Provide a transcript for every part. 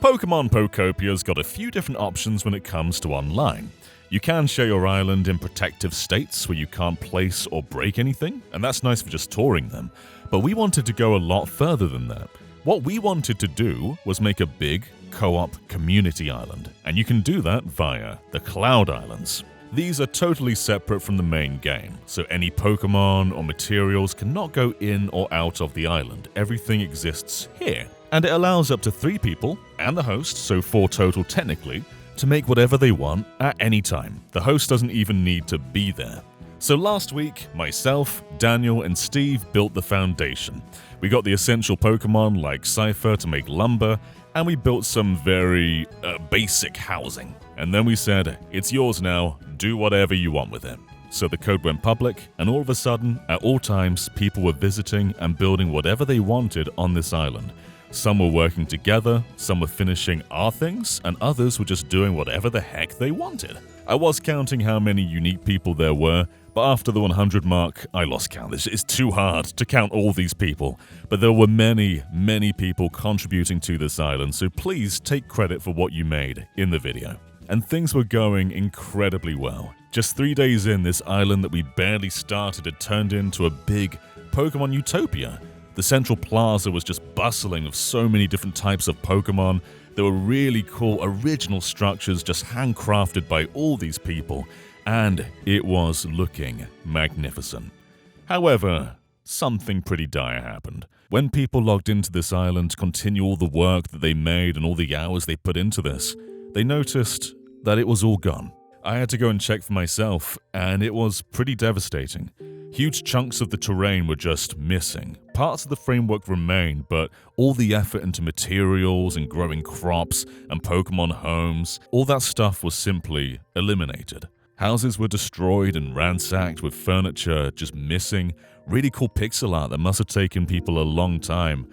Pokemon Pokopia's got a few different options when it comes to online. You can share your island in protective states where you can't place or break anything, and that's nice for just touring them. But we wanted to go a lot further than that. What we wanted to do was make a big, co-op community island, and you can do that via the Cloud Islands. These are totally separate from the main game, so any Pokemon or materials cannot go in or out of the island. Everything exists here. And it allows up to 3 people, and the host, so 4 total technically, to make whatever they want at any time. The host doesn't even need to be there. So last week, myself, Daniel, and Steve built the foundation. We got the essential Pokemon like Cypher to make lumber, and we built some very basic housing. And then we said, it's yours now, do whatever you want with it. So the code went public, and all of a sudden, at all times, people were visiting and building whatever they wanted on this island. Some were working together, some were finishing our things, and others were just doing whatever the heck they wanted. I was counting how many unique people there were, but after the 100 mark, I lost count. It's too hard to count all these people. But there were many, many people contributing to this island, so please take credit for what you made in the video. And things were going incredibly well. Just 3 days in, this island that we barely started had turned into a big Pokemon utopia. The central plaza was just bustling with so many different types of Pokemon. There were really cool original structures just handcrafted by all these people, and it was looking magnificent. However, something pretty dire happened. When people logged into this island to continue all the work that they made and all the hours they put into this, they noticed that it was all gone. I had to go and check for myself, and it was pretty devastating. Huge chunks of the terrain were just missing. Parts of the framework remained, but all the effort into materials and growing crops and Pokemon homes, all that stuff was simply eliminated. Houses were destroyed and ransacked with furniture just missing. Really cool pixel art that must have taken people a long time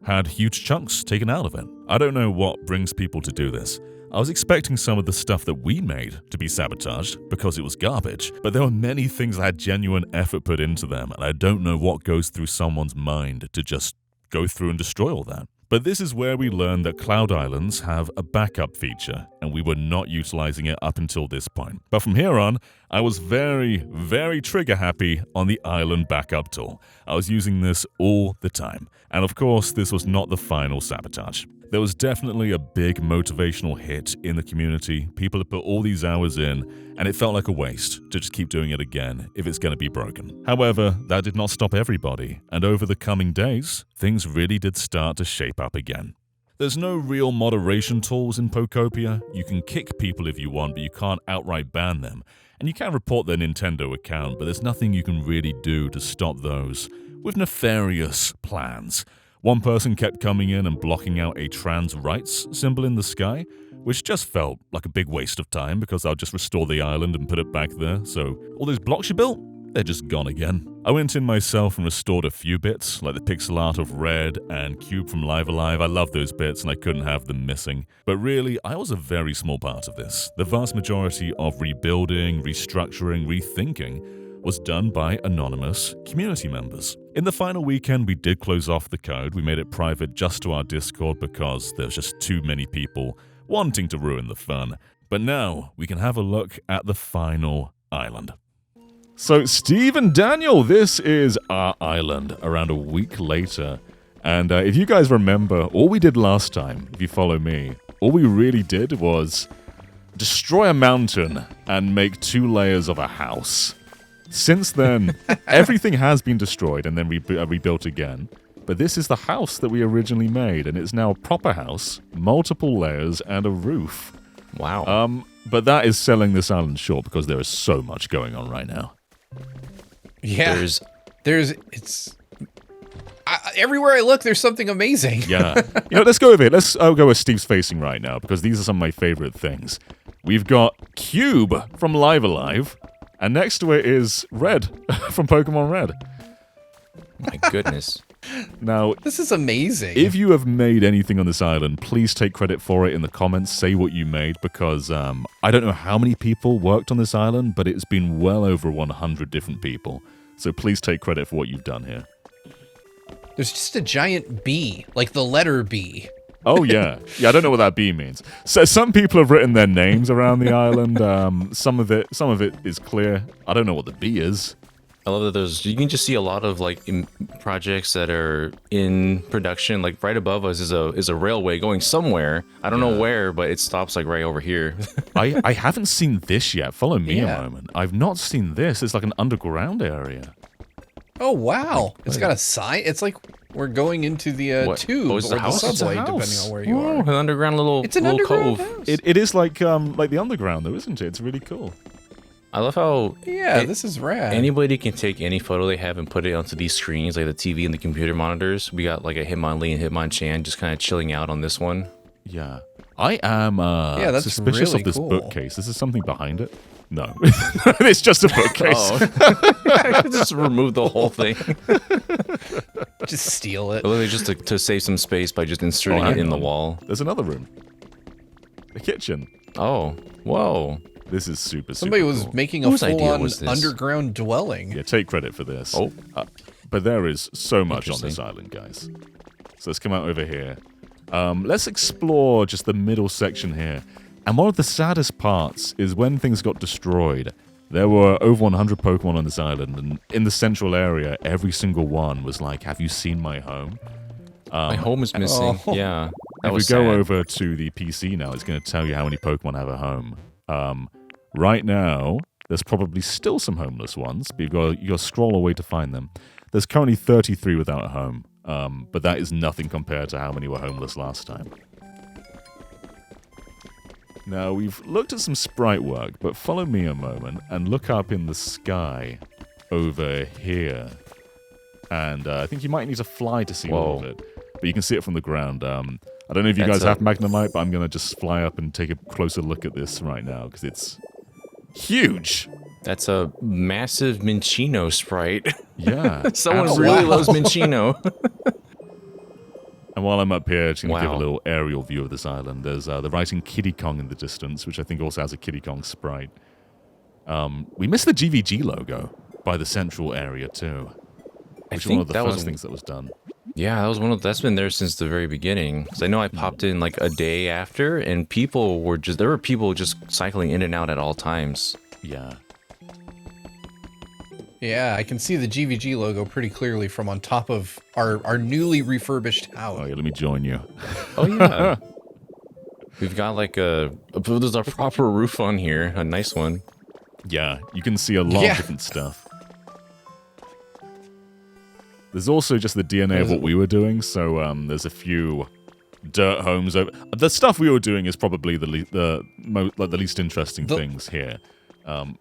had huge chunks taken out of it. I don't know what brings people to do this. I was expecting some of the stuff that we made to be sabotaged because it was garbage, but there were many things that had genuine effort put into them, and I don't know what goes through someone's mind to just go through and destroy all that. But this is where we learned that Cloud Islands have a backup feature, and we were not utilizing it up until this point. But from here on, I was very, very trigger happy on the island backup tool. I was using this all the time. And of course, this was not the final sabotage. There was definitely a big motivational hit in the community. People had put all these hours in, and it felt like a waste to just keep doing it again if it's going to be broken. However, that did not stop everybody, and over the coming days, things really did start to shape up again. There's no real moderation tools in Pokopia. You can kick people if you want, but you can't outright ban them. And you can report their Nintendo account, but there's nothing you can really do to stop those with nefarious plans. One person kept coming in and blocking out a trans rights symbol in the sky, which just felt like a big waste of time because I'll just restore the island and put it back there. So all those blocks you built, they're just gone again. I went in myself and restored a few bits, like the pixel art of Red and Cube from Live Alive. I love those bits and I couldn't have them missing. But really, I was a very small part of this. The vast majority of rebuilding, restructuring, rethinking was done by anonymous community members. In the final weekend, we did close off the code. We made it private just to our Discord because there's just too many people wanting to ruin the fun. But now we can have a look at the final island. So Steve and Daniel, this is our island around a week later. And if you guys remember, all we did last time, if you follow me, all we really did was destroy a mountain and make 2 layers of a house. Since then, everything has been destroyed and then rebuilt again. But this is the house that we originally made, and it's now a proper house, multiple layers, and a roof. Wow. But that is selling this island short because there is so much going on right now. Yeah. Everywhere I look, there's something amazing. Yeah. Let's go with it. Let's go where Steve's facing right now because these are some of my favorite things. We've got Cube from Live Alive. And next to it is Red from Pokemon Red. My goodness. Now, this is amazing. If you have made anything on this island, please take credit for it in the comments. Say what you made because I don't know how many people worked on this island, but it's been well over 100 different people. So please take credit for what you've done here. There's just a giant B, like the letter B. Oh, yeah. Yeah, I don't know what that B means. So some people have written their names around the island. Some of it is clear. I don't know what the B is. I love that you can just see a lot of like projects that are in production. Like right above us is a railway going somewhere. I don't know where, but it stops like right over here. I haven't seen this yet. Follow me a moment. I've not seen this. It's like an underground area. Oh, wow. It's got a sign. It's like we're going into the tube or the subway, depending on where you are. An underground little underground cove. house. It is like the underground, though, isn't it? It's really cool. I love how this is rad. Anybody can take any photo they have and put it onto these screens, like the TV and the computer monitors. We got like a Hitmonlee and Hitmonchan just kind of chilling out on this one. Yeah. I am that's suspicious really of this cool. bookcase. Is there something behind it? No. It's just a bookcase. Oh. Just remove the whole thing. Just steal it. Literally just to save some space by just inserting it in the wall. There's another room. The kitchen. Oh. Whoa. This is super Somebody was cool. making a full-on underground dwelling. Yeah, take credit for this. Oh. But there is so much on this island, guys. So let's come out over here. Let's explore just the middle section here. And one of the saddest parts is when things got destroyed. There were over 100 Pokemon on this island, and in the central area, every single one was like, "Have you seen my home?" My home is missing. Oh. Yeah. If we go over to the PC now, it's going to tell you how many Pokemon have a home. Right now, there's probably still some homeless ones, but you got to scroll away to find them. There's currently 33 without a home, but that is nothing compared to how many were homeless last time. Now, we've looked at some sprite work, but follow me a moment and look up in the sky over here. And I think you might need to fly to see all of it, but you can see it from the ground. I don't know if you guys have Magnemite, but I'm going to just fly up and take a closer look at this right now, because it's huge. That's a massive Minchino sprite. Yeah. Someone really loves Minchino. And while I'm up here, just going to give a little aerial view of this island. There's the Rising Kiddy Kong in the distance, which I think also has a Kiddy Kong sprite. We missed the GVG logo by the central area, too. Which was one of the first things that was done. Yeah, that's been there since the very beginning. So I know I popped in like a day after, and there were people just cycling in and out at all times. Yeah. Yeah, I can see the GVG logo pretty clearly from on top of our newly refurbished house. Oh, yeah, let me join you. Oh, yeah. We've got like there's a proper roof on here, a nice one. Yeah, you can see a lot of different stuff. There's also just the DNA of what we were doing, so there's a few dirt homes. The stuff we were doing is probably the least interesting things here.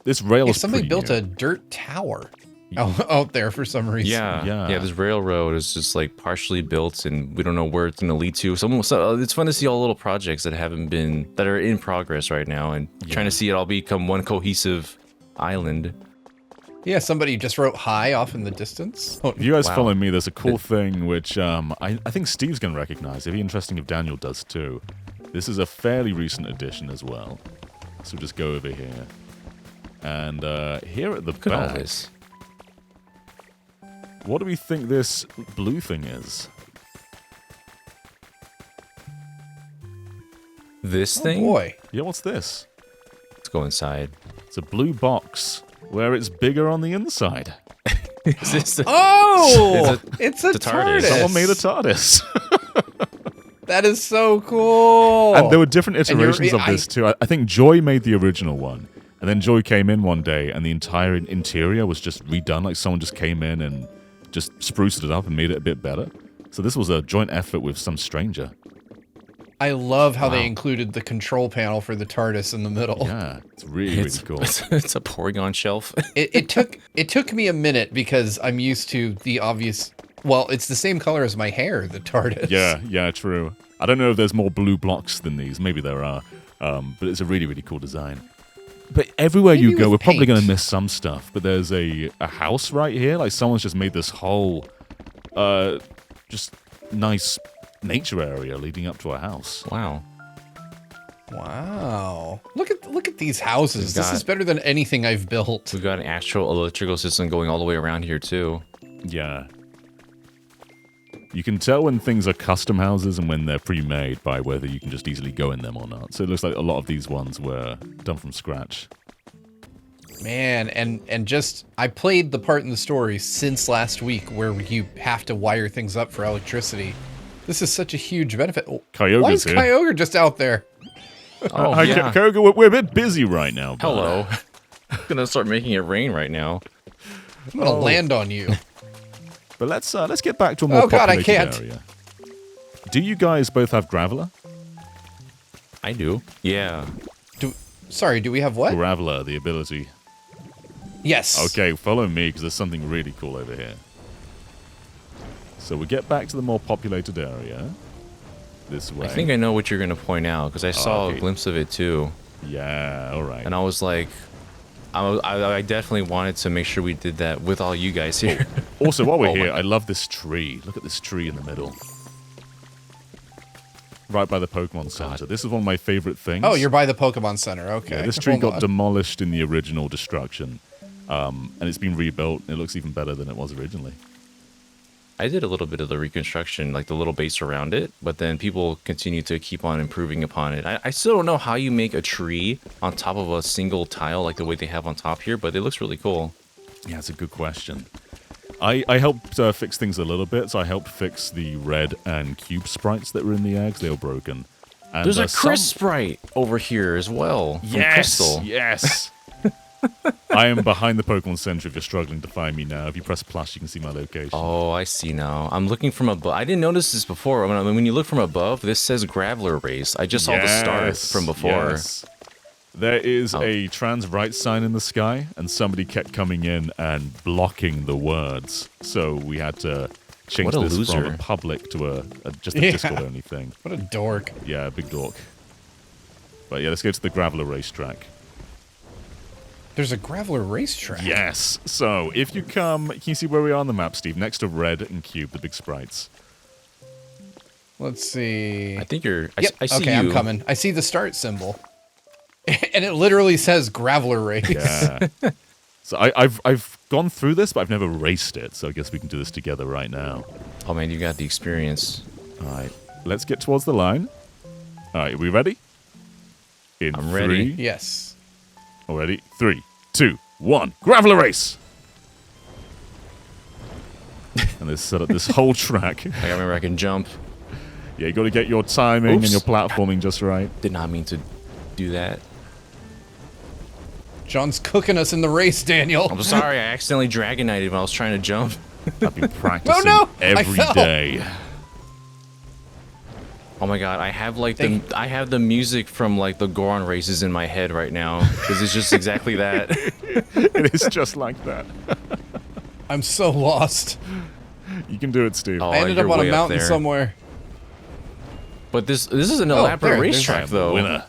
This rail is somebody built a dirt tower out there for some reason. Yeah. This railroad is just like partially built, and we don't know where it's going to lead to. So it's fun to see all the little projects that are in progress right now, and trying to see it all become one cohesive island. Yeah, somebody just wrote "hi" off in the distance. If you guys follow me, there's a cool thing which I think Steve's going to recognize. It'd be interesting if Daniel does too. This is a fairly recent addition as well. So we'll just go over here. And here at the back, what do we think this blue thing is? This thing? Oh boy. Yeah, what's this? Let's go inside. It's a blue box where it's bigger on the inside. It's a the TARDIS. Someone made a TARDIS. That is so cool. And there were different iterations of this too. I think Joy made the original one. And then Joy came in one day, and the entire interior was just redone. Like someone just came in and just spruced it up and made it a bit better. So this was a joint effort with some stranger. I love how they included the control panel for the TARDIS in the middle. Yeah, it's really cool. It's a Porygon shelf. It took me a minute because I'm used to the obvious. Well, it's the same color as my hair, the TARDIS. Yeah, true. I don't know if there's more blue blocks than these. Maybe there are. But it's a really, really cool design. But everywhere you go, we're probably going to miss some stuff. But there's a house right here. Like someone's just made this whole just nice nature area leading up to a house. Wow. Look at these houses. This is better than anything I've built. We've got an actual electrical system going all the way around here too. Yeah. You can tell when things are custom houses and when they're pre-made by whether you can just easily go in them or not. So it looks like a lot of these ones were done from scratch. Man, and just, I played the part in the story since last week where you have to wire things up for electricity. This is such a huge benefit. Kyogre's Why is here. Kyogre just out there? Oh, Hi, yeah. Kyogre, we're a bit busy right now. But... Hello. I'm gonna start making it rain right now. I'm gonna land on you. But let's get back to a more God, I populated can't. area. Do you guys both have Graveler? I do. Yeah. Sorry, do we have what? Graveler, the ability. Yes. Okay, follow me because there's something really cool over here. So we get back to the more populated area. This way. I think I know what you're gonna point out because I saw a glimpse of it too. Yeah, all right. And I was like, I definitely wanted to make sure we did that with all you guys here. Also, while we're here, I love this tree. Look at this tree in the middle. Right by the Pokemon Center. This is one of my favorite things. Oh, you're by the Pokemon Center. Okay. Yeah, this tree got demolished in the original destruction. And it's been rebuilt. It looks even better than it was originally. I did a little bit of the reconstruction, like the little base around it, but then people continue to keep on improving upon it. I still don't know how you make a tree on top of a single tile like the way they have on top here, but it looks really cool. Yeah, it's a good question. I helped fix things a little bit, so I helped fix the red and cube sprites that were in the eggs. They were broken. And there's a Chris sprite over here as well. From Crystal. Yes. I am behind the Pokemon Center if you're struggling to find me now. If you press plus, you can see my location. Oh, I see now. I'm looking from above. I didn't notice this before. When you look from above, this says Graveler Race. I just saw the star from before. Yes. There is a trans right sign in the sky, and somebody kept coming in and blocking the words. So we had to change this from a public to just a Discord-only thing. What a dork. Yeah, big dork. But yeah, let's go to the Graveler racetrack. There's a Graveler racetrack. Yes. So if you come, can you see where we are on the map, Steve? Next to Red and Cube, the big sprites. Let's see. I think you're. Yep. I see okay, you. I'm coming. I see the start symbol, and it literally says Graveler race. Yeah. So I've gone through this, but I've never raced it. So I guess we can do this together right now. Oh man, you got the experience. All right. Let's get towards the line. All right. Are we ready? I'm ready. Yes. Already? 3, 2, 1. Graveler race! And they set up this whole track. I remember I can jump. Yeah, you got to get your timing and your platforming just right. Did not mean to do that. John's cooking us in the race, Daniel. I'm sorry, I accidentally Dragon Knighted when I was trying to jump. I've been practicing every day. Oh my god, I have like I have the music from like the Goron races in my head right now because it's just exactly that. It is just like that. I'm so lost. You can do it, Steve. Oh, I ended up on a mountain somewhere. But this is an elaborate racetrack though. Winner.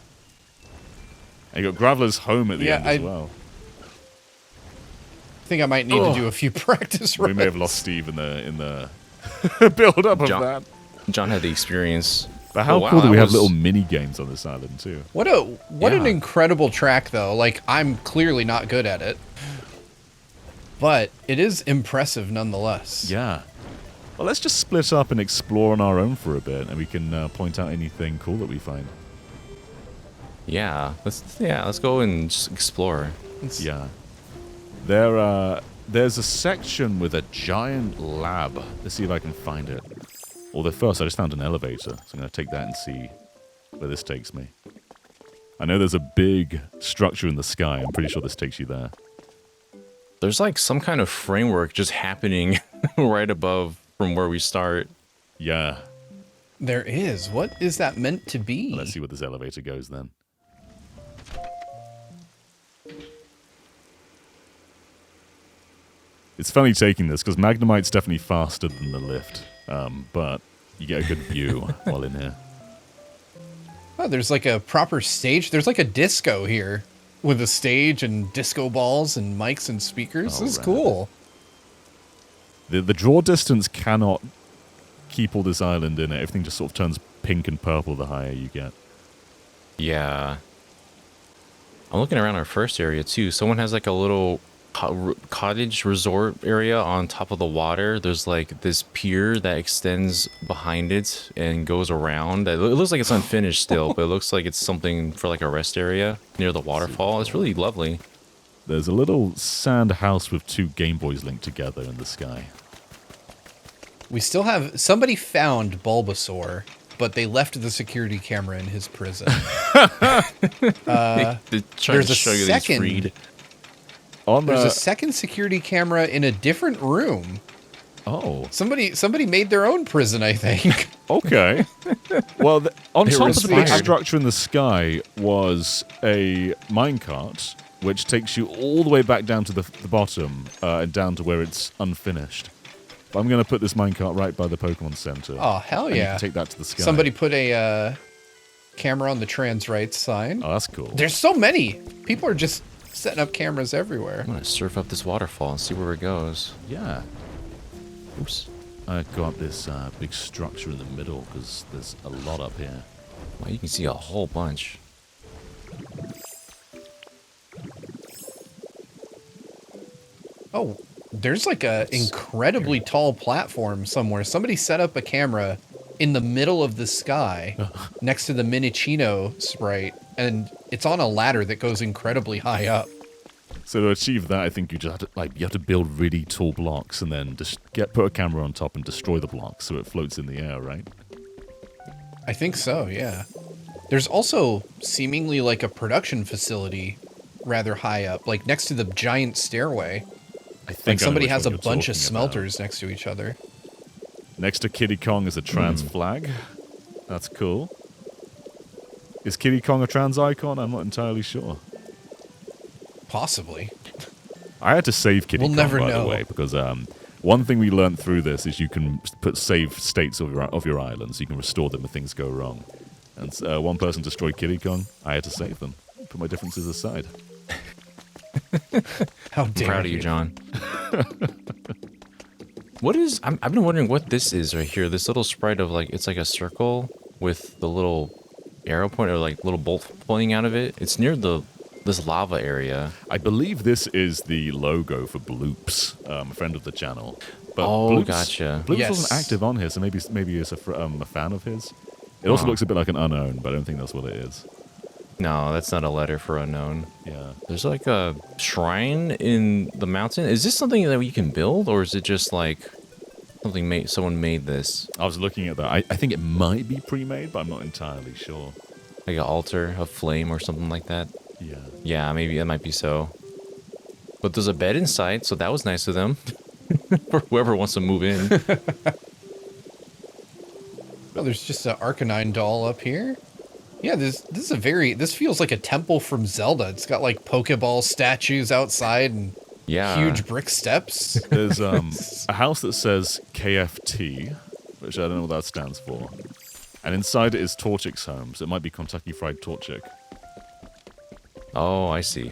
And you got Graveler's home at the end as well. I think I might need to do a few practice runs. We may have lost Steve in the build up of that. John had the experience. But how cool that we have little mini games on this island too. What an incredible track though. Like I'm clearly not good at it. But it is impressive nonetheless. Yeah. Well, let's just split up and explore on our own for a bit, and we can point out anything cool that we find. Yeah, let's go and just explore. Yeah. There's a section with a giant lab. Let's see if I can find it. Although first, I just found an elevator, so I'm going to take that and see where this takes me. I know there's a big structure in the sky. I'm pretty sure this takes you there. There's like some kind of framework just happening right above from where we start. Yeah. There is. What is that meant to be? Well, let's see where this elevator goes then. It's funny taking this, because Magnemite's definitely faster than the lift. But you get a good view while in here. Oh, there's like a proper stage. There's like a disco here with a stage and disco balls and mics and speakers. This is cool. The draw distance cannot keep all this island in it. Everything just sort of turns pink and purple the higher you get. Yeah. I'm looking around our first area too. Someone has like a little cottage resort area on top of the water. There's like this pier that extends behind it and goes around. It looks like it's unfinished still, but it looks like it's something for like a rest area near the waterfall. It's really lovely. There's a little sand house with 2 Game Boys linked together in the sky. We still have... Somebody found Bulbasaur, but they left the security camera in his prison. They're trying There's to a show you that he's second- freed. There's a second security camera in a different room. Oh, Somebody made their own prison, I think. okay. Well, on They were top of the big inspired. structure in the sky was a minecart, which takes you all the way back down to the bottom and down to where it's unfinished. But I'm going to put this minecart right by the Pokemon Center. Oh, hell and you yeah. can take that to the sky. Somebody put a camera on the trans rights sign. Oh, that's cool. There's so many. People are just setting up cameras everywhere. I'm gonna surf up this waterfall and see where it goes. Yeah. Oops. I've got this big structure in the middle because there's a lot up here. Wow, you can see a whole bunch. Oh, there's like a incredibly tall platform somewhere. Somebody set up a camera in the middle of the sky next to the Minichino sprite, and it's on a ladder that goes incredibly high up. So to achieve that, I think you just have to you have to build really tall blocks and then just put a camera on top and destroy the blocks so it floats in the air, right? I think so, yeah. There's also seemingly like a production facility rather high up, like next to the giant stairway. I think Like somebody I know has a which one you're bunch of talking about. smelters next to each other. Next to Kiddy Kong is a trans flag. That's cool. Is Kiddy Kong a trans icon? I'm not entirely sure. Possibly. I had to save Kiddy We'll Kong, never by know. the way, because one thing we learned through this is you can put save states of your islands. You can restore them if things go wrong. And one person destroyed Kiddy Kong. I had to save them. Put my differences aside. How I'm dare proud of you, John. I've been wondering what this is right here. This little sprite of like, it's like a circle with the little arrow point or like little bolt pointing out of it. It's near this lava area. I believe this is the logo for Bloops, a friend of the channel. But Oh, Bloops, gotcha. Bloops Yes. wasn't active on here, so maybe it's a fan of his. It also Huh. looks a bit like an unknown, but I don't think that's what it is. No, that's not a letter for unknown. Yeah. There's like a shrine in the mountain. Is this something that you can build, or is it just like something someone made this? I was looking at that. I think it might be pre-made, but I'm not entirely sure. Like an altar of flame or something like that? Yeah. Yeah, maybe that might be so. But there's a bed inside, so that was nice of them. For whoever wants to move in. Oh, there's just an Arcanine doll up here. Yeah, this feels like a temple from Zelda. It's got like Pokeball statues outside and Yeah. huge brick steps. There's a house that says KFT, which I don't know what that stands for. And inside it is Torchic's home, so it might be Kentucky Fried Torchic. Oh, I see.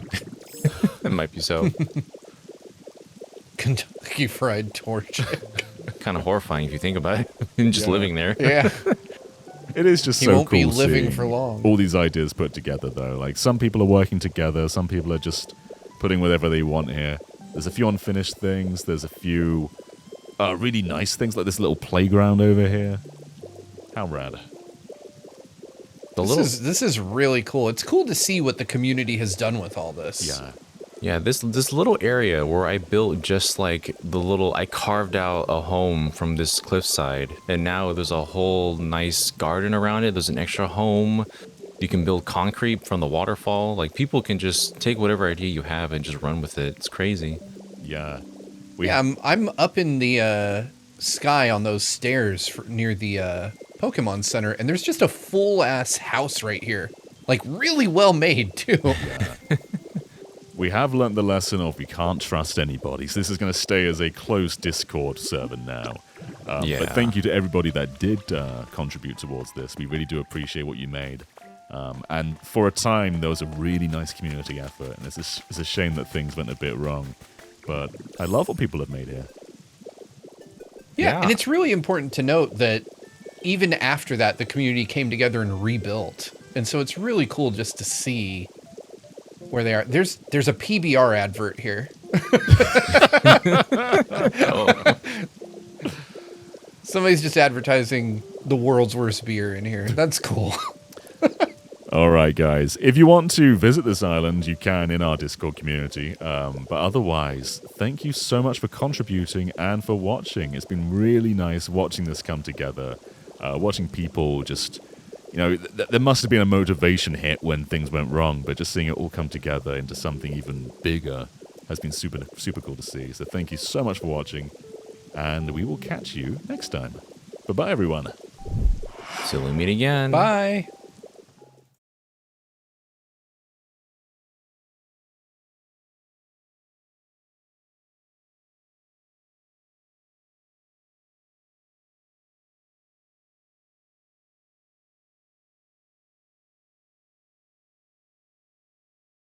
It might be so. Kentucky Fried Torch. Kind of horrifying if you think about it. Him just Yeah. living there. Yeah. It is just He so won't be cool living seeing for long. all these ideas put together, though. Like, some people are working together, some people are just putting whatever they want here. There's a few unfinished things, there's a few really nice things, like this little playground over here. How rad. This is really cool. It's cool to see what the community has done with all this. Yeah. Yeah, this little area where I built just like I carved out a home from this cliffside, and now there's a whole nice garden around it. There's an extra home. You can build concrete from the waterfall. Like, people can just take whatever idea you have and just run with it. It's crazy. Yeah. Yeah, I'm up in the sky on those stairs near the Pokemon Center, and there's just a full-ass house right here. Like, really well made, too. We have learnt the lesson of we can't trust anybody, so this is going to stay as a closed Discord server now. Yeah. But thank you to everybody that did contribute towards this. We really do appreciate what you made. And for a time, there was a really nice community effort, and it's a shame that things went a bit wrong. But I love what people have made here. Yeah, Yeah. and it's really important to note that even after that, the community came together and rebuilt. And so it's really cool just to see where they are. There's a PBR advert here. Oh. Somebody's just advertising the world's worst beer in here. That's cool. All right, guys. If you want to visit this island, you can in our Discord community. But otherwise, thank you so much for contributing and for watching. It's been really nice watching this come together. Watching people just, there must have been a motivation hit when things went wrong, but just seeing it all come together into something even bigger has been super, super cool to see. So thank you so much for watching, and we will catch you next time. Bye-bye, everyone. Till we meet again. Bye.